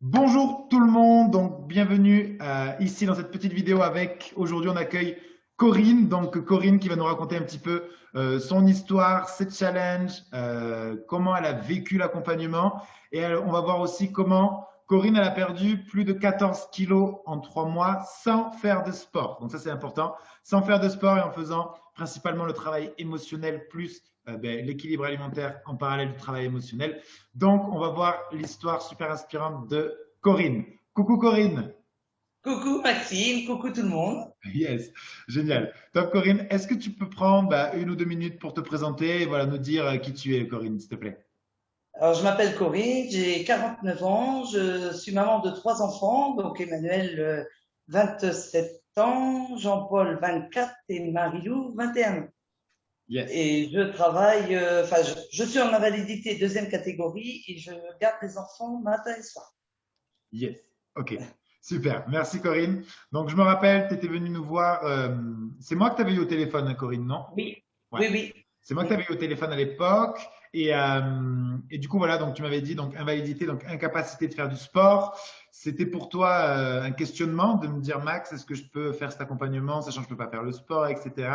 Bonjour tout le monde, donc bienvenue ici dans cette petite vidéo avec, aujourd'hui on accueille Corinne, donc Corinne qui va nous raconter un petit peu son histoire, ses challenges, comment elle a vécu l'accompagnement et on va voir aussi comment Corinne elle a perdu plus de 14 kilos en 3 mois sans faire de sport. Donc ça c'est important, sans faire de sport et en faisant principalement le travail émotionnel plus l'équilibre alimentaire en parallèle du travail émotionnel. Donc, on va voir l'histoire super inspirante de Corinne. Coucou Corinne. Coucou Maxime, coucou tout le monde. Yes, génial. Donc Corinne, est-ce que tu peux prendre 1 ou 2 minutes pour te présenter et voilà, nous dire qui tu es, Corinne, s'il te plaît? Alors je m'appelle Corinne, j'ai 49 ans, je suis maman de trois enfants, donc Emmanuel 27 ans, Jean-Paul 24 et Marilou 21 ans. Yes, Et je travaille, enfin je suis en invalidité deuxième catégorie et je garde les enfants matin et soir. yes. Ok, super. Merci Corinne. Donc, je me rappelle, tu étais venue nous voir. C'est moi que tu avais eu au téléphone, hein, Corinne, non? Oui, Ouais. oui, oui. C'est moi que tu Mm. avais eu au téléphone à l'époque. Et du coup, voilà, donc tu m'avais dit donc invalidité, donc incapacité de faire du sport. C'était pour toi un questionnement de me dire, Max, est-ce que je peux faire cet accompagnement, sachant que je ne peux pas faire le sport, etc.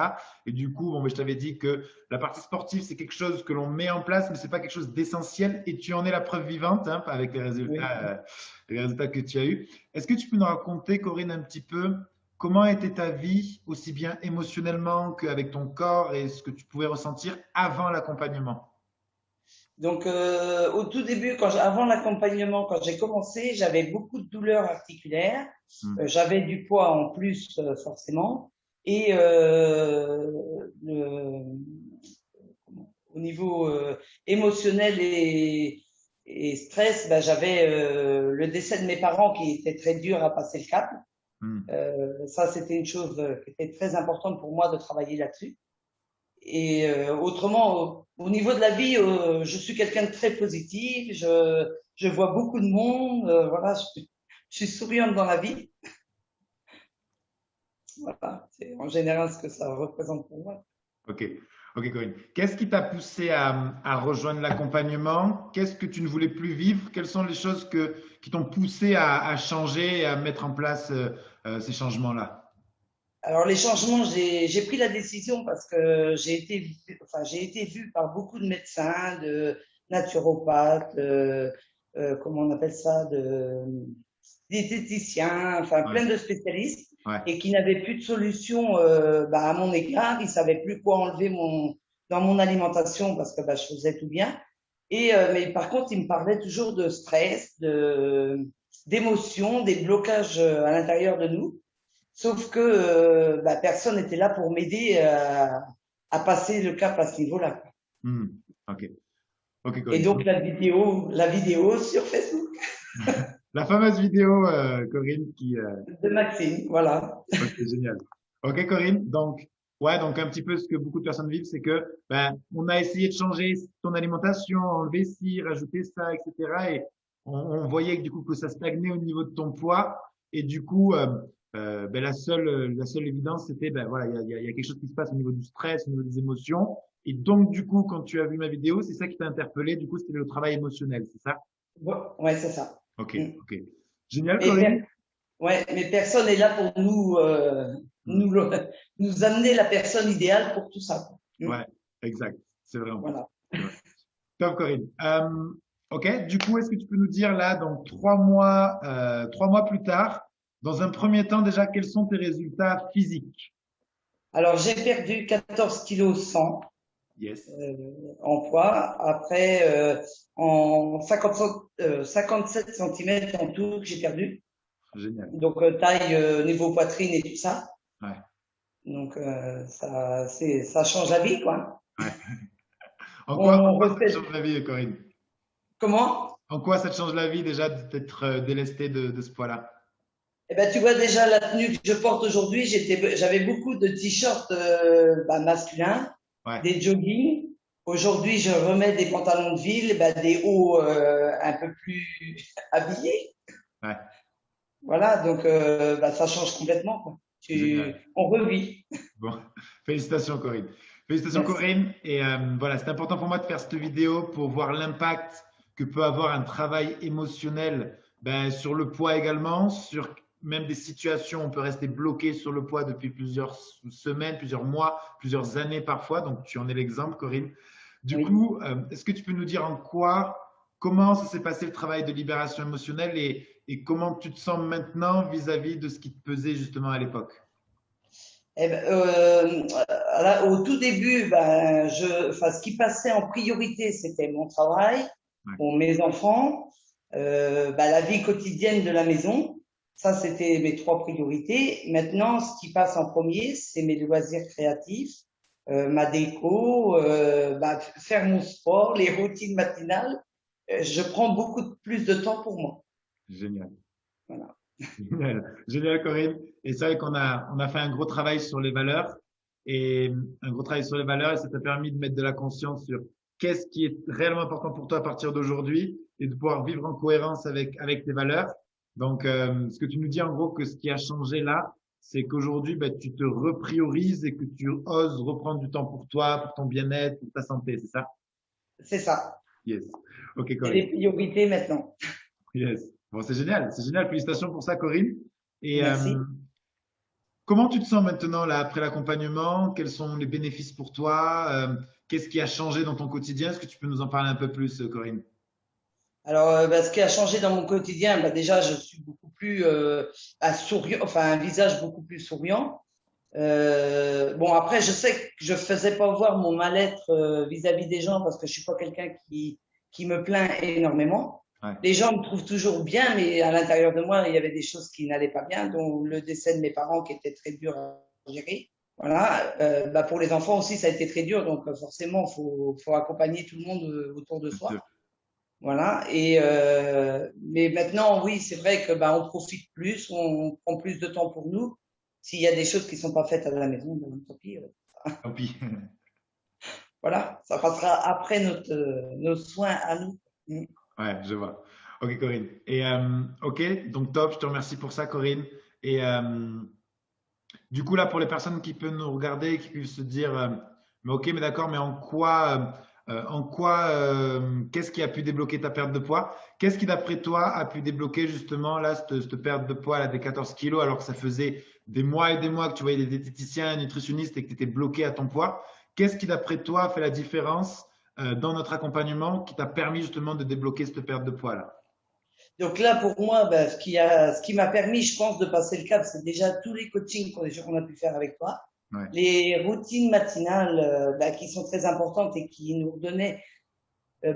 Et du coup, bon, je t'avais dit que la partie sportive, c'est quelque chose que l'on met en place, mais ce n'est pas quelque chose d'essentiel. Et tu en es la preuve vivante hein, avec Oui. les résultats que tu as eus. Est-ce que tu peux nous raconter, Corinne, un petit peu comment était ta vie, aussi bien émotionnellement qu'avec ton corps et ce que tu pouvais ressentir avant l'accompagnement? Donc, au tout début, avant l'accompagnement, quand j'ai commencé, j'avais beaucoup de douleurs articulaires. Hmm. J'avais du poids en plus, forcément. Et au niveau émotionnel et stress, ben, j'avais le décès de mes parents qui était très dur à passer le cap. Hmm. Ça, c'était une chose qui était très importante pour moi de travailler là-dessus. Et autrement, au niveau de la vie, je suis quelqu'un de très positif. Je vois beaucoup de monde. Voilà, je suis souriante dans la vie. Voilà, c'est en général ce que ça représente pour moi. Ok, ok, Corinne. Qu'est-ce qui t'a poussé à rejoindre l'accompagnement? Qu'est-ce que tu ne voulais plus vivre? Quelles sont les choses qui t'ont poussé à changer et à mettre en place ces changements-là? Alors les changements, j'ai pris la décision parce que j'ai été vue par beaucoup de médecins, de naturopathes, comment on appelle ça, de diététiciens, enfin Ouais, plein de spécialistes, ouais. et qui n'avaient plus de solution à mon égard. Ils savaient plus quoi enlever dans mon alimentation parce que je faisais tout bien. Et mais par contre, ils me parlaient toujours de stress, d'émotions, des blocages à l'intérieur de nous. Sauf que personne n'était là pour m'aider à passer le cap à ce niveau-là. Hmm. Ok, ok, Et Corinne. donc la vidéo sur Facebook La fameuse vidéo, Corinne, de Maxime, voilà. Ok, génial. Ok, Corinne. Donc, ouais, donc un petit peu ce que beaucoup de personnes vivent, c'est que on a essayé de changer ton alimentation, enlever ci, rajouter ça, etc. Et on voyait que, du coup que ça stagnait au niveau de ton poids. Et du coup, la seule évidence, c'était voilà, il y a quelque chose qui se passe au niveau du stress, au niveau des émotions. Et donc, du coup, quand tu as vu ma vidéo, c'est ça qui t'a interpellé. Du coup, c'était le travail émotionnel, c'est ça? Bon, ouais, c'est ça. Ok, Mm. ok. Génial, Mais, Corinne. ouais, mais personne n'est là pour Hmm. nous amener la personne idéale pour tout ça. Mm. Ouais, exact. C'est vrai en plus. Voilà. C'est vrai. Top, Corinne. Ok, du coup, est-ce que tu peux nous dire là, donc 3 mois plus tard, dans un premier temps déjà, quels sont tes résultats physiques? Alors, j'ai perdu 14 kilos 100 Yes, en poids. Après, en 57 centimètres en tout que j'ai perdu. génial. Donc, taille, niveau poitrine et tout ça. Ouais, Donc, ça change la vie, quoi. ouais. En On quoi ça te refait. change la vie, Corinne? Comment? En quoi ça te change la vie déjà d'être délesté de ce poids-là? Eh ben, tu vois déjà la tenue que je porte aujourd'hui, j'avais beaucoup de t-shirts masculins, Ouais, des joggings. Aujourd'hui, je remets des pantalons de ville, des hauts un peu plus habillés. ouais, Voilà, donc ça change complètement, quoi. génial. On revit. Bon, félicitations Corinne. Félicitations Merci. Corinne. Et voilà, c'est important pour moi de faire cette vidéo pour voir l'impact que peut avoir un travail émotionnel Ben, sur le poids également, sur même des situations, on peut rester bloqué sur le poids depuis plusieurs semaines, plusieurs mois, plusieurs années parfois. Donc, tu en es l'exemple, Corinne. Du Oui. coup, est-ce que tu peux nous dire comment ça s'est passé le travail de libération émotionnelle et comment tu te sens maintenant vis-à-vis de ce qui te pesait justement à l'époque? Eh ben, au tout début, ben, enfin, ce qui passait en priorité, c'était mon travail, Ouais. bon, mes enfants, ben, la vie quotidienne de la maison. Ça, c'était mes trois priorités. Maintenant, ce qui passe en premier, c'est mes loisirs créatifs, ma déco, ben, faire mon sport, les routines matinales. Je prends beaucoup plus de temps pour moi. Génial. Voilà. Génial, génial, Corinne. Et c'est vrai qu'on a fait un gros travail sur les valeurs et un gros travail sur les valeurs et ça t'a permis de mettre de la conscience sur qu'est-ce qui est réellement important pour toi à partir d'aujourd'hui et de pouvoir vivre en cohérence avec tes valeurs. Donc, ce que tu nous dis en gros que ce qui a changé là, c'est qu'aujourd'hui, ben, tu te repriorises et que tu oses reprendre du temps pour toi, pour ton bien-être, pour ta santé, c'est ça? C'est ça. Yes. Ok, C'est Corinne. les priorités maintenant. Yes. Bon, c'est génial, c'est génial. Félicitations pour ça, Corinne. Et Merci. comment tu te sens maintenant là après l'accompagnement? Quels sont les bénéfices pour toi? Qu'est-ce qui a changé dans ton quotidien? Est-ce que tu peux nous en parler un peu plus, Corinne? Alors, bah, ce qui a changé dans mon quotidien, bah, déjà, je suis beaucoup plus souriant, enfin un visage beaucoup plus souriant. Bon, après, je sais que je faisais pas voir mon mal-être vis-à-vis des gens parce que je suis pas quelqu'un qui me plaint énormément. Ouais, Les gens me trouvent toujours bien, mais à l'intérieur de moi, il y avait des choses qui n'allaient pas bien, dont le décès de mes parents qui était très dur à gérer. Voilà. Bah, pour les enfants aussi, ça a été très dur, donc forcément, faut accompagner tout le monde autour de bien sûr. soi. Voilà. Mais maintenant, oui, c'est vrai que bah, on profite plus, on prend plus de temps pour nous. S'il y a des choses qui sont pas faites à la maison, ben, tant pis. Tant pis. Voilà, ça passera après nos soins à nous. Mm. Ouais, je vois. Ok, Corinne. Et ok, donc top. Je te remercie pour ça, Corinne. Et du coup, là, pour les personnes qui peuvent nous regarder, qui peuvent se dire, mais ok, mais d'accord, mais qu'est-ce qui a pu débloquer ta perte de poids? Qu'est-ce qui, d'après toi, a pu débloquer justement là cette perte de poids là, des 14 kilos, alors que ça faisait des mois et des mois que tu voyais des diététiciens, nutritionnistes et que tu étais bloqué à ton poids? Qu'est-ce qui, d'après toi, a fait la différence dans notre accompagnement qui t'a permis justement de débloquer cette perte de poids là? Donc là, pour moi, ben, ce qui m'a permis, je pense, de passer le cap, c'est déjà tous les coachings qu'on a pu faire avec toi, Ouais, les routines matinales ben, qui sont très importantes et qui nous donnaient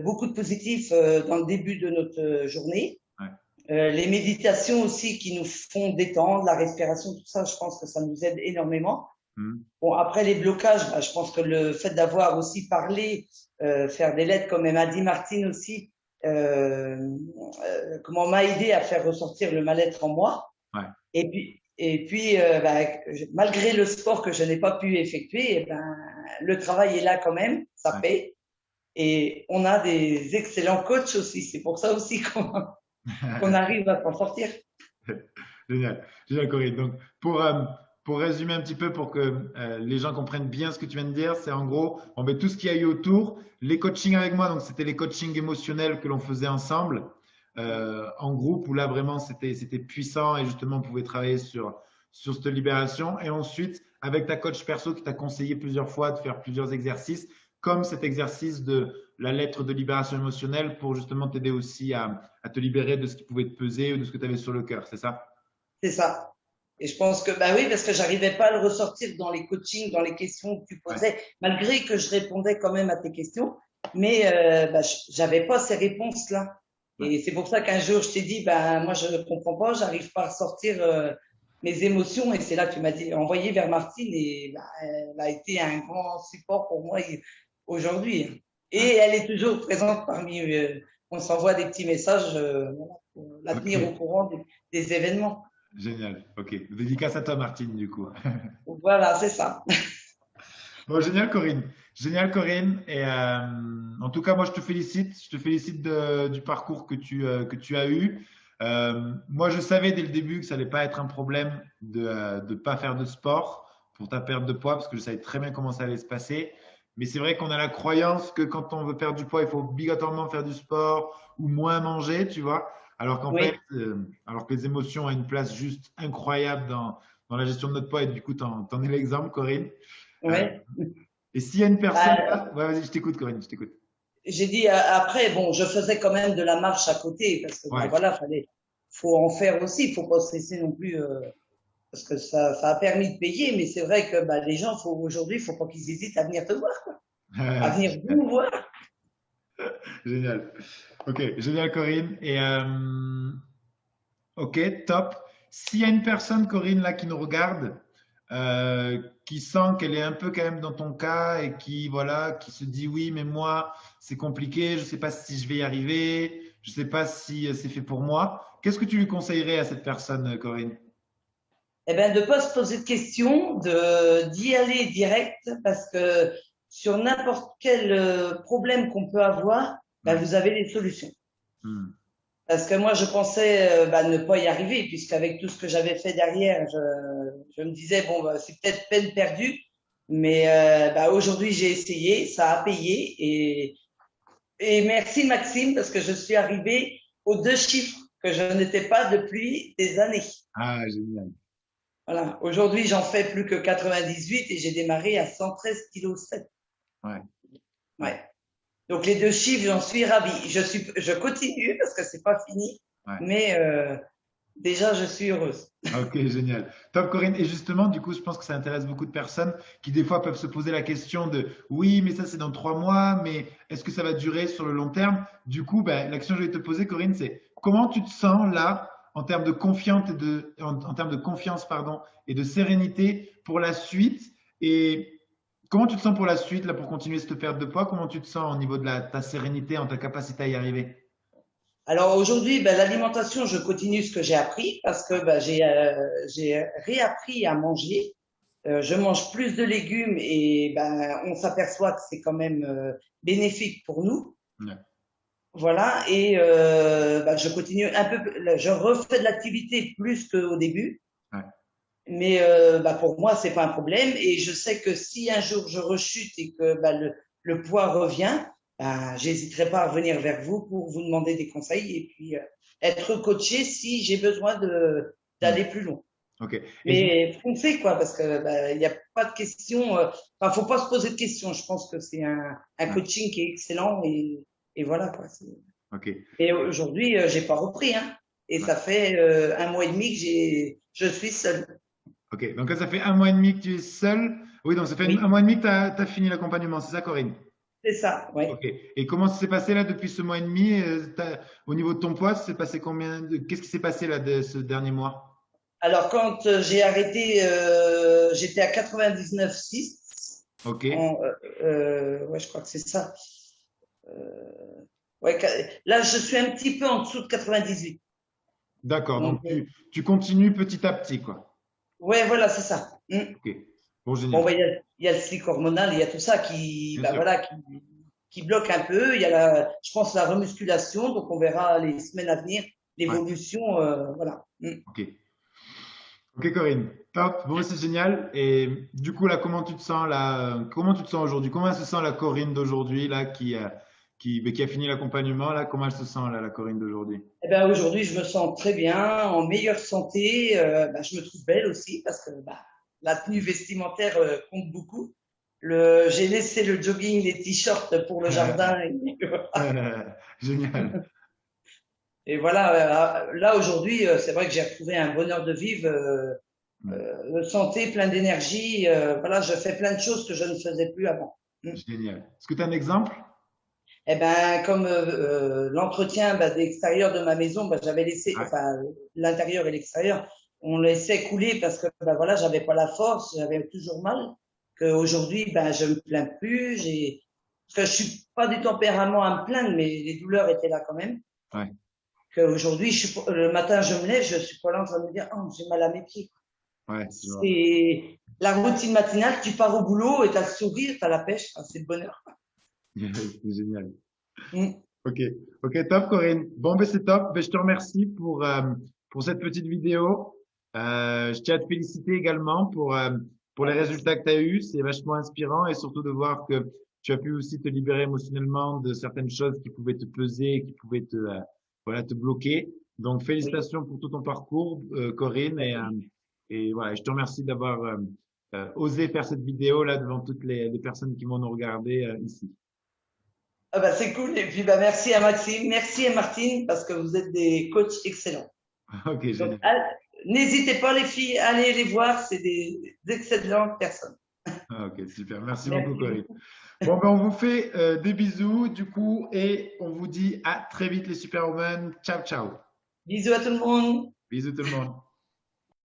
beaucoup de positifs dans le début de notre journée. ouais. Les méditations aussi qui nous font détendre, la respiration, tout ça, je pense que ça nous aide énormément. Hmm. Bon, après les blocages, bah, je pense que le fait d'avoir aussi parlé, faire des lettres, comme m'a dit Martine aussi, euh, comment m'a aidé à faire ressortir le mal-être en moi. Ouais, Et puis bah, malgré le sport que je n'ai pas pu effectuer, eh ben, le travail est là quand même, ça ouais. paye. Et on a des excellents coachs aussi. C'est pour ça aussi qu'on arrive à s'en sortir. Génial, génial, Corinne. Donc, pour résumer un petit peu, pour que les gens comprennent bien ce que tu viens de dire, c'est en gros, on met tout ce qu'il y a eu autour, les coachings avec moi, donc c'était les coachings émotionnels que l'on faisait ensemble, en groupe, où là vraiment c'était puissant et justement on pouvait travailler sur cette libération. Et ensuite, avec ta coach perso qui t'a conseillé plusieurs fois de faire plusieurs exercices, comme cet exercice de la lettre de libération émotionnelle pour justement t'aider aussi à te libérer de ce qui pouvait te peser ou de ce que tu avais sur le cœur, c'est ça? C'est ça. Et je pense que, bah oui, parce que j'arrivais pas à le ressortir dans les coachings, dans les questions que tu Ouais, posais, malgré que je répondais quand même à tes questions. Mais bah, j'avais pas ces réponses-là. ouais. Et c'est pour ça qu'un jour, je t'ai dit, bah, moi, je ne comprends pas, j'arrive pas à ressortir mes émotions. Et c'est là que tu m'as dit, envoyé vers Martine. Et bah, elle a été un grand support pour moi aujourd'hui. Ouais. Et elle est toujours présente parmi, on s'envoie des petits messages voilà, pour la Ok, tenir au courant des événements. génial. Ok, dédicace à toi, Martine, du coup. Voilà, c'est ça. Bon, génial, Corinne. Génial, Corinne. Et en tout cas, moi, je te félicite. Je te félicite du parcours que tu as eu. Moi, je savais dès le début que ça allait pas être un problème de ne pas faire de sport pour ta perte de poids, parce que je savais très bien comment ça allait se passer. Mais c'est vrai qu'on a la croyance que quand on veut perdre du poids, il faut obligatoirement faire du sport ou moins manger, tu vois. Alors qu'en fait, Oui, alors que les émotions ont une place juste incroyable dans la gestion de notre poids, et du coup, t'en es l'exemple, Corinne. Euh, oui. et s'il y a une personne Bah, là, ouais, vas-y, je t'écoute, Corinne, je t'écoute. j'ai dit après, bon, je faisais quand même de la marche à côté parce que bah Ouais. voilà, faut en faire aussi, faut pas se laisser non plus parce que ça a permis de payer, mais c'est vrai que bah, les gens, aujourd'hui, faut pas qu'ils hésitent à venir te voir, quoi, à venir Génial. vous voir. Génial. Ok, génial, Corinne. Et ok, top. S'il y a une personne, Corinne, là, qui nous regarde, qui sent qu'elle est un peu quand même dans ton cas et qui, voilà, qui se dit oui, mais moi, c'est compliqué, je ne sais pas si je vais y arriver, je ne sais pas si c'est fait pour moi. Qu'est-ce que tu lui conseillerais à cette personne, Corinne? Eh ben, de pas se poser de questions, d'y aller direct parce que sur n'importe quel problème qu'on peut avoir, ben, Ouais. vous avez les solutions. Hmm. Parce que moi, je pensais bah, ne pas y arriver, puisqu'avec tout ce que j'avais fait derrière, je me disais, bon, bah, c'est peut-être peine perdue, mais bah, aujourd'hui, j'ai essayé, ça a payé, et merci Maxime, parce que je suis arrivée aux 2 chiffres que je n'étais pas depuis des années. Ah, génial. Voilà. Aujourd'hui, j'en fais plus que 98 et j'ai démarré à 113,7 kg. Ouais, ouais, Ouais. Donc les 2 chiffres, j'en suis ravie. Je continue parce que c'est pas fini, ouais. mais déjà, je suis heureuse. Ok, génial. Top, Corinne. Et justement, du coup, je pense que ça intéresse beaucoup de personnes qui, des fois, peuvent se poser la question de oui, mais ça, c'est dans 3 mois, mais est-ce que ça va durer sur le long terme? Du coup, ben, la question que je vais te poser, Corinne, c'est comment tu te sens là, en termes de confiance en termes de confiance, pardon, et de sérénité pour la suite? Et comment tu te sens pour la suite, là, pour continuer cette perte de poids? Comment tu te sens au niveau de ta sérénité, en ta capacité à y arriver? Alors aujourd'hui, ben, l'alimentation, je continue ce que j'ai appris parce que ben, j'ai réappris à manger. Je mange plus de légumes et ben, on s'aperçoit que c'est quand même bénéfique pour nous. Ouais, Voilà, et ben, je continue un peu, je refais de l'activité plus qu'au début, ouais, mais ben, pour moi, c'est pas un problème. Et je sais que si un jour je rechute et que ben, le poids revient, ben, j'hésiterai pas à revenir vers vous pour vous demander des conseils et puis être coaché si j'ai besoin hmm, d'aller plus loin. ok. Et Mais foncez quoi, parce que ben, il n'y a pas de question. Enfin, faut pas se poser de questions. Je pense que c'est un ouais, coaching qui est excellent et voilà quoi. ok. Et aujourd'hui, j'ai pas repris, hein. Et Ouais. ça fait 1 mois et demi que je suis seule. Ok, donc là, ça fait 1 mois et demi que tu es seul. Oui, donc ça fait un Oui, mois et demi que tu as fini l'accompagnement, c'est ça, Corinne? c'est ça, oui. Ok. Et comment ça s'est passé là depuis ce mois et demi? Au niveau de ton poids, ça s'est passé qu'est-ce qui s'est passé là de ce dernier mois? Alors, quand j'ai arrêté, j'étais à 99,6. Ok. Ouais, je crois que c'est ça. Ouais, là, je suis un petit peu en dessous de 98. D'accord. Donc, Donc tu continues petit à petit, quoi. ouais, voilà, c'est ça. Ok. Bon, Bon, génial. bah, il y a le cycle hormonal, il y a tout ça qui, Bien bah, sûr. voilà, qui bloque un peu. Il y a je pense, la remusculation. Donc, on verra les semaines à venir Ouais. l'évolution. Voilà. Ok. Ok, Corinne. Top. Bon, c'est génial. Et du coup, là, comment tu te sens là? Comment tu te sens aujourd'hui? Comment elle se sent la Corinne d'aujourd'hui là qui a fini l'accompagnement là? Comment elle se sent là, la Corinne d'aujourd'hui? Eh ben, aujourd'hui, je me sens très bien, en meilleure santé. Bah, je me trouve belle aussi parce que bah, la tenue vestimentaire compte beaucoup. J'ai laissé le jogging, les t-shirts pour le jardin. Génial. Et voilà, là aujourd'hui, c'est vrai que j'ai retrouvé un bonheur de vivre, Mm. de santé, plein d'énergie. Voilà, je fais plein de choses que je ne faisais plus avant. Mm. Génial. Est-ce que tu as un exemple? Eh ben, comme l'entretien bah, de l'extérieur de ma maison, bah, j'avais laissé, Ouais, enfin, l'intérieur et l'extérieur, on laissait couler parce que bah, voilà, j'avais pas la force, j'avais toujours mal. Qu'aujourd'hui, ben, je me plains plus. Parce que je suis pas du tempérament à me plaindre, mais les douleurs étaient là quand même. ouais, Qu'aujourd'hui, le matin, je me lève, je suis pas là en train de me dire, oh, j'ai mal à mes pieds. ouais, je vois. C'est la routine matinale, tu pars au boulot et t'as le sourire, t'as la pêche, enfin, c'est le bonheur. C'est génial. Mm. Ok, ok, top, Corinne. Bon, ben c'est top. Ben, je te remercie pour cette petite vidéo. Je tiens à te féliciter également pour les Ah, merci. résultats que tu as eus. C'est vachement inspirant et surtout de voir que tu as pu aussi te libérer émotionnellement de certaines choses qui pouvaient te peser, qui pouvaient voilà, te bloquer. Donc, Oui. félicitations pour tout ton parcours, Corinne. Merci. Et voilà, je te remercie d'avoir osé faire cette vidéo là devant toutes les personnes qui vont nous regarder ici. Ah bah, c'est cool. Et puis, bah, merci à Maxime, merci à Martine, parce que vous êtes des coachs excellents. Ok, Donc, génial. n'hésitez pas, les filles, à aller les voir. C'est des excellentes personnes. Ah, ok, super. Merci beaucoup, Merci Corinne. beaucoup. Bon, ben, on vous fait des bisous du coup et on vous dit à très vite les Superwomen. Ciao, ciao. Bisous à tout le monde. Bisous tout le monde.